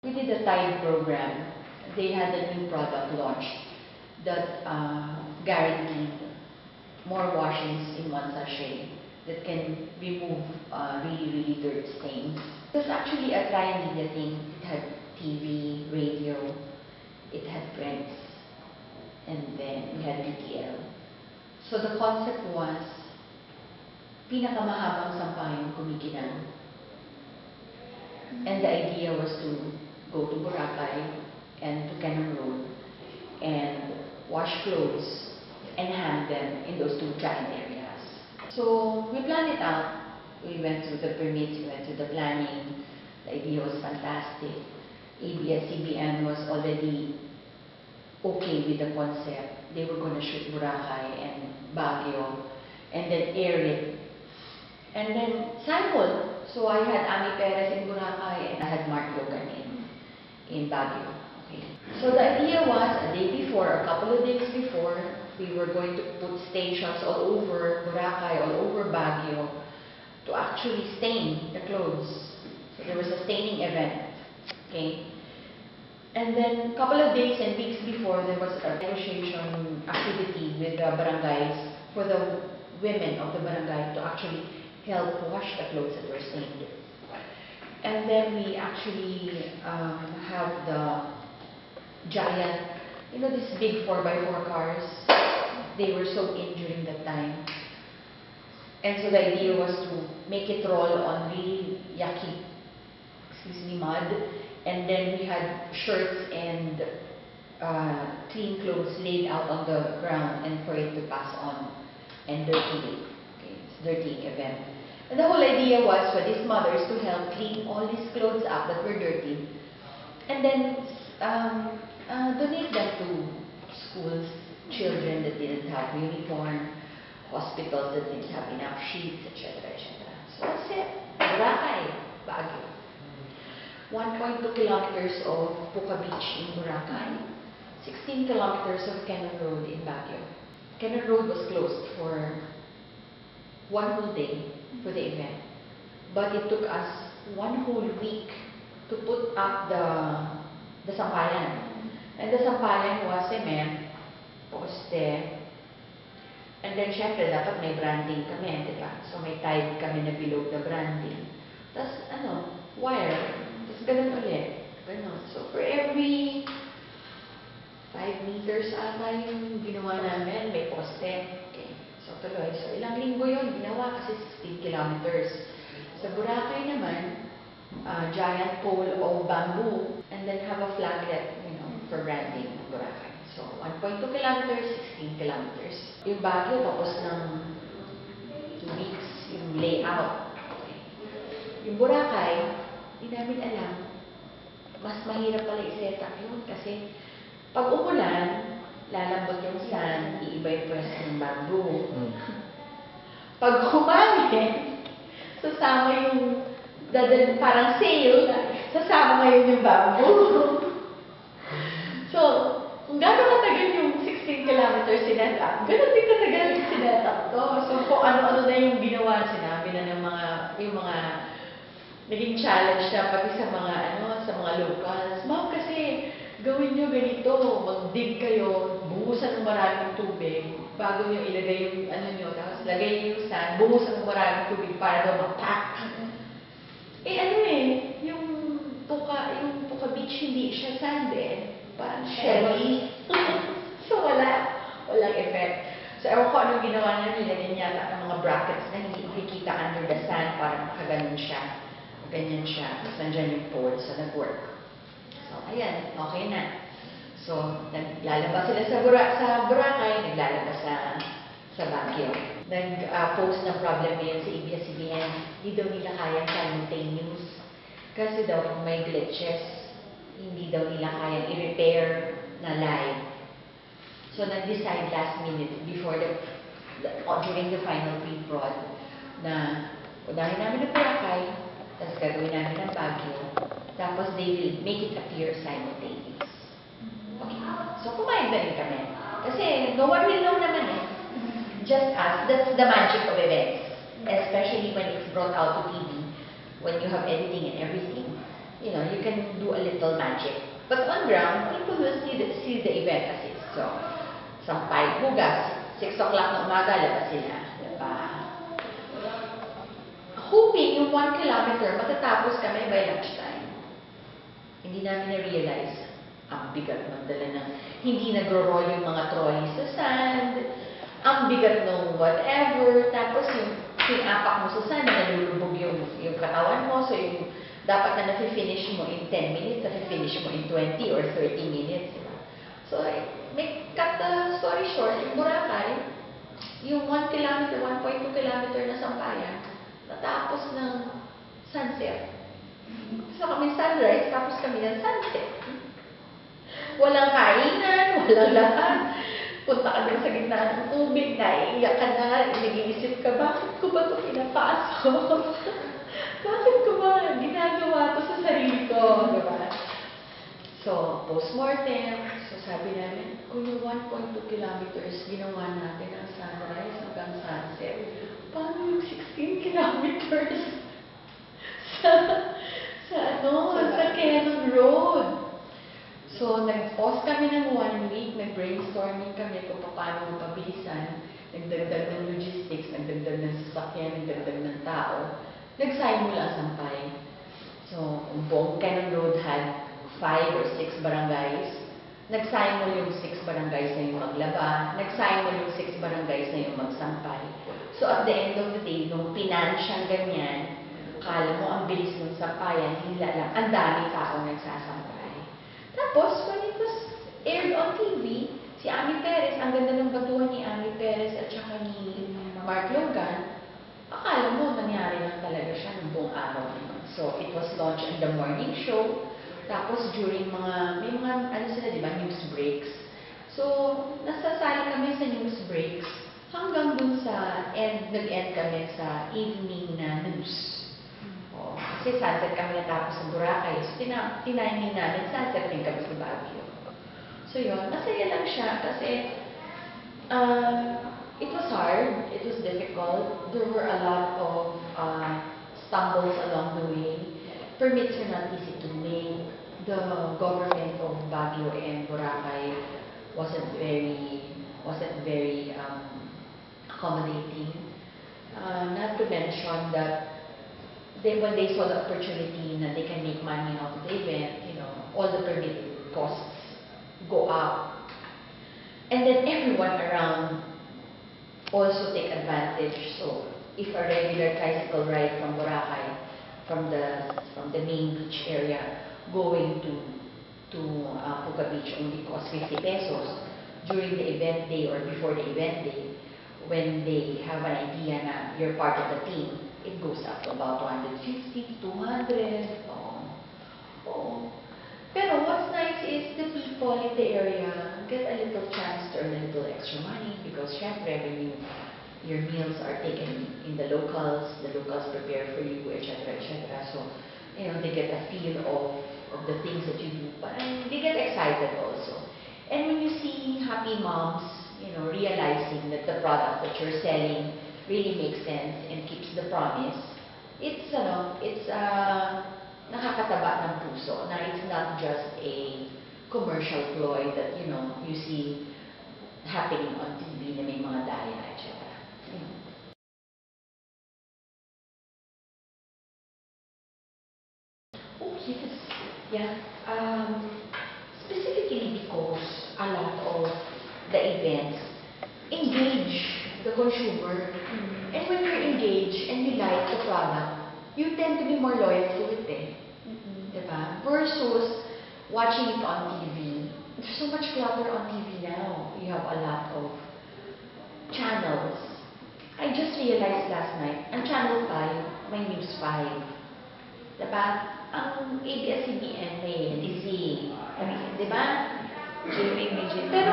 We did a Tide program. They had a new product launched that guaranteed more washings in one sachet that can remove really dirt stains. It was actually a tri-media thing. It had TV, radio, it had prints, and then we had BTL. So the concept was, pinakamahabang sampayong kumikinang. And the idea was to go to Boracay and to Cannon Road and wash clothes and hang them in those two giant areas. So we planned it out. We went through the permits, we went through the planning. The idea was fantastic. ABS-CBN was already okay with the concept. They were going to shoot Boracay and Baguio and then air it. And then Simon. So I had Ami Perez in Boracay and I had Mark Logan in Baguio. Okay. So the idea was a day before, a couple of days before, we were going to put stations all over Boracay, all over Baguio to actually stain the clothes. So there was a staining event. Okay. And then a couple of days and weeks before, there was a negotiation activity with the barangays for the women of the barangay to actually help wash the clothes that were stained. And then we actually have the giant, you know, these big 4x4 cars. They were so in during that time. And so the idea was to make it roll on really yucky, mud. And then we had shirts and clean clothes laid out on the ground and for it to pass on and dirty it. Okay, it's a dirty event. And the whole idea was for these mothers to help clean all these clothes up that were dirty and then donate them to schools, children that didn't have uniform, hospitals that didn't have enough sheets, etc., etc. So that's it. Boracay, Baguio. 1.2 kilometers of Puka Beach in Boracay. 16 kilometers of Cannon Road in Baguio. Cannon Road was closed for one whole day for the event. But it took us one whole week to put up the sampayan. And the sampayan was cement, poste, and then syempre dapat may branding kami, di ba? So may Tide kami na below the branding. Tapos wire, tapos ganun ulit. Ganun. So for every 5 meters ata yung ginawa namin, may poste. Okay. So tuloy. So ilang linggo yun ginawa kasi 16 kilometers. Sa Boracay naman, giant pole of bamboo and then have a flaglet, you know, for branding ng Boracay. So 1.2 kilometers, 16 kilometers. Yung Baguio tapos ng 2 weeks yung layout. Okay. Yung Boracay, hindi namin alam, mas mahirap pala i-set up yun kasi pag umulan, lalambot yung sand, iiba yung pwesto ng bamboo. Pag humangin, sasama yung, parang sail, sasama ngayon yung bamboo. So, kung gano'n katagal yung 16 kilometers sinet up, gano'n din katagal yung sinet up to. So, kung ano-ano na yung ginawa, sinabi na ng yung mga naging challenge na pati sa mga sa mga locals. Ma'am, kasi gawin nyo ganito, mag-dig kayo, buhusan ng maraming tubig, bago nyo ilagay yung nyo, tapos lagay nyo yung sand, buhusan ng maraming tubig para daw mag-pack. Yung Puka Beach, hindi siya sand parang shelly. So walang effect. So ewan ko anong ginawa na nilagyan yata ng mga brackets na hindi makikita under the sand, parang nakaganon siya. Ganyan siya. Tapos nandyan yung pole, so nag-work. So, ayan, okay na. So, naglalabas sila sa Boracay, naglalabas sa Baguio. Nag-post ng problem ngayon sa ABS-CBN, hindi daw nila kayang simultaneous. Kasi daw kung may glitches, hindi daw nila kayang i-repair na live. So, nag-decide last minute before during the final pre-prod na unahin namin ng Boracay, tapos gagawin namin ng Baguio, tapos they will make it appear simultaneous. Okay. So, pumayag na rin kami. Kasi no one will know naman Just us. That's the magic of events. Especially when it's brought out to TV. When you have editing and everything. You know, you can do a a little magic. But on ground, people will see the event as is. So, sampay, hugas, 6 o'clock na umaga, labas sila. Diba? Hoping yung 1 kilometer, matatapos kami by lunchtime. Hindi namin na-realize, ang bigat magdala ng, hindi nagro-roll yung mga trolley sa sand, ang bigat ng whatever, tapos yung pinapak mo sa sand, nalulubog yung katawan mo, so yung dapat na nafe-finish mo in 10 minutes, nafe-finish mo in 20 or 30 minutes. Diba? So, make cut the story short, yung Boracay, yung 1 kilometer, 1.2 kilometer na sampayan, natapos ng sunset. So kami sunrise, tapos kami ng sunset. Walang kainan, walang lahat. Punta ka din sa gitna ng tubig, naiiyak ka na, nag-iisip ka, bakit ko ba ito pinapasok? Bakit ko ba ginagawa ito sa sarili ko? Diba? So, postmortem, so sabi namin, kung yung 1.2 kilometers ginawa natin ang sunrise hanggang sunset, paano yung 16 kilometers sa Quezon Road? So, nag-pause kami ng 1 week, nag-brainstorming kami kung paano mapabilisan, nagdagdag ng logistics, nagdagdag ng sasakyan, nagdagdag ng tao, nagsimula ang sampay. So, buong Quezon Road had 5 or 6 barangays. Nagsimula yung 6 barangays na yung maglaba, nagsimula yung 6 barangays na yung magsampay. So, at the end of the day, nung pinansyang ganyan, akala mo ang bilis ng sampayan, hila lang, ang dami tao nagsasampay. Tapos, when it was aired on TV, si Ami Perez, ang ganda ng batuhan ni Ami Perez at saka ni Mark Logan, akala mo nangyari lang talaga siya ng buong araw naman. So, it was launched in the morning show. Tapos, during may mga, ano sila, di ba, news breaks. So, nasasali kami sa news breaks hanggang dun sa nag-end kami sa evening na news. Kasi sunset kami natapos sa Boracay. So, tiniming namin, sunset din kami sa Baguio. So, yun. Masaya lang siya kasi it was hard. It was difficult. There were a lot of stumbles along the way. Permits are not easy to make. The government of Baguio and Boracay wasn't very accommodating. Not to mention that when they saw the opportunity that they can make money out of the event, all the permit costs go up. And then everyone around also take advantage. So if a regular tricycle ride from Boracay, from the main beach area, going to Puga Beach only costs 50 pesos. During the event day or before the event day, when they have an idea na you're part of the team, it goes up to about 150, 200. Pero what's nice is the people in the area get a little chance to earn a little extra money because syempre when your meals are taken in the locals prepare for you, etc., etc. So, they get a feel of the things that you do, but they get excited also. And when you see happy moms, realizing that the product that you're selling really makes sense and keeps the promise, it's nakakataba ng puso na it's not just a commercial ploy that, you see happening on TV na may mga daya, etc. Oh, yes. Yeah. Specifically because a lot of the events engage the consumer. And when you're engaged and you like the product, you tend to be more loyal to it, diba? Versus watching it on TV. There's so much clutter on TV now. You have a lot of channels. I just realized last night, ang Channel 5, may News 5. Diba? Ang ABS-CBN may NTC. Diba? Pero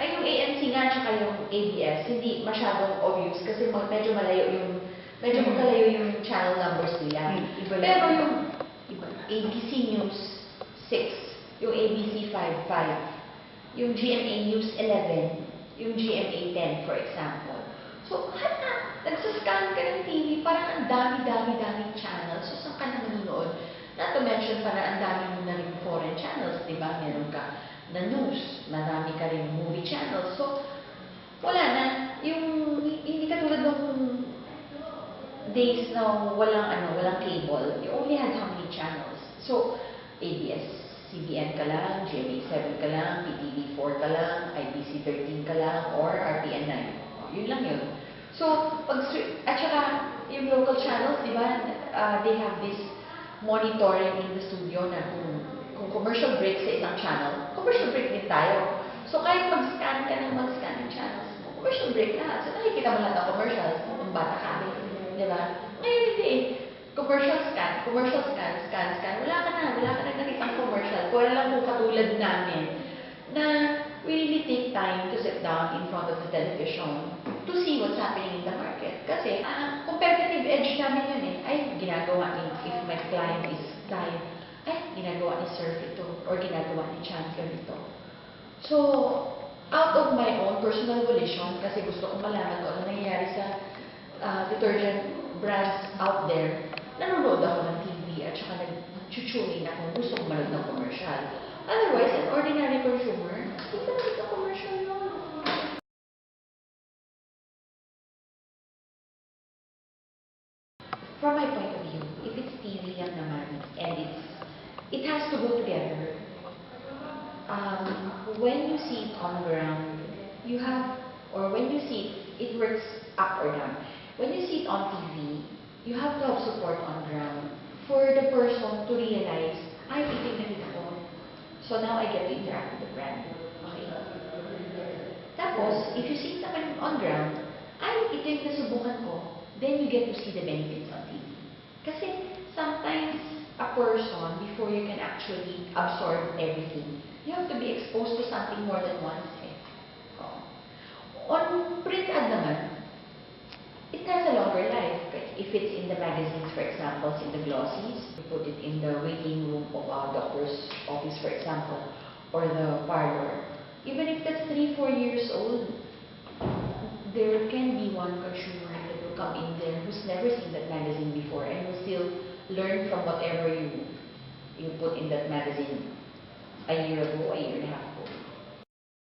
yung ANC nga tsaka yung ABS, hindi masyadong obvious kasi medyo magkalayo yung channel numbers nila. Pero yung ABC News 6, yung ABC 5, yung GMA News 11, yung GMA 10, for example. So, nagsascan ka ng TV, parang ang dami-dami channels. So, saan ka na manunood? Not to mention, para ang dami mo na rin foreign channels, di ba? Meron ka na news, marami ka rin movie channels. So, wala na. Yung, hindi katulad nung days na walang cable. You only had how many channels? So, ABS-CBN ka lang, GMA7 ka lang, PTV4 ka lang, IBC13 ka lang, or RTN9. Yun lang yun. So, at saka, yung local channels, di ba, they have this monitoring in the studio na kung commercial break sa isang channel, commercial break din tayo. So, kahit mag-scan ka ng channels, commercial break na. So, nakikita mo lahat ng commercials kung bata ka. Di ba? Ngayon hindi eh. Commercial scan. Wala ka na nakitang commercial. Kung lang kung katulad namin na we really take time to sit down in front of the television to see what's happening in the market. Kasi, competitive edge namin yun eh. Ay, ginagawa ni, if my client is client, ay, ginagawa ni Surf ito, or ginagawa ni Champion ito. So, out of my own personal volition, kasi gusto kong malaman kung ano nangyayari sa detergent brands out there, nanonood ako ng TV at saka nag-chuchuin ako, gusto kong manood ng commercial. Otherwise, an ordinary consumer, hindi ka nakita commercial yun. From my point of view, if it's TV lang naman, and it has to go together. When you see it on ground, you have, or when you see it works up or down. When you see it on TV, you have to have support on ground for the person to realize, ay, ito yung nakita ko. So now I get to interact with the brand. Okay? Tapos, if you see it naman on ground, ay, ito yung nasubukan ko, then you get to see the benefits on TV. Kasi sometimes a person, before you can actually absorb everything, you have to be exposed to something more than once. On print ad naman, it has a longer life. If it's in the magazines, for example, in the glossies, you put it in the waiting room of a doctor's office, for example, or the parlor. Even if that's 3-4 years old, there can be one consumer that will come in there who's never seen that magazine before and will still learn from whatever you put in that magazine a year ago, a year and a half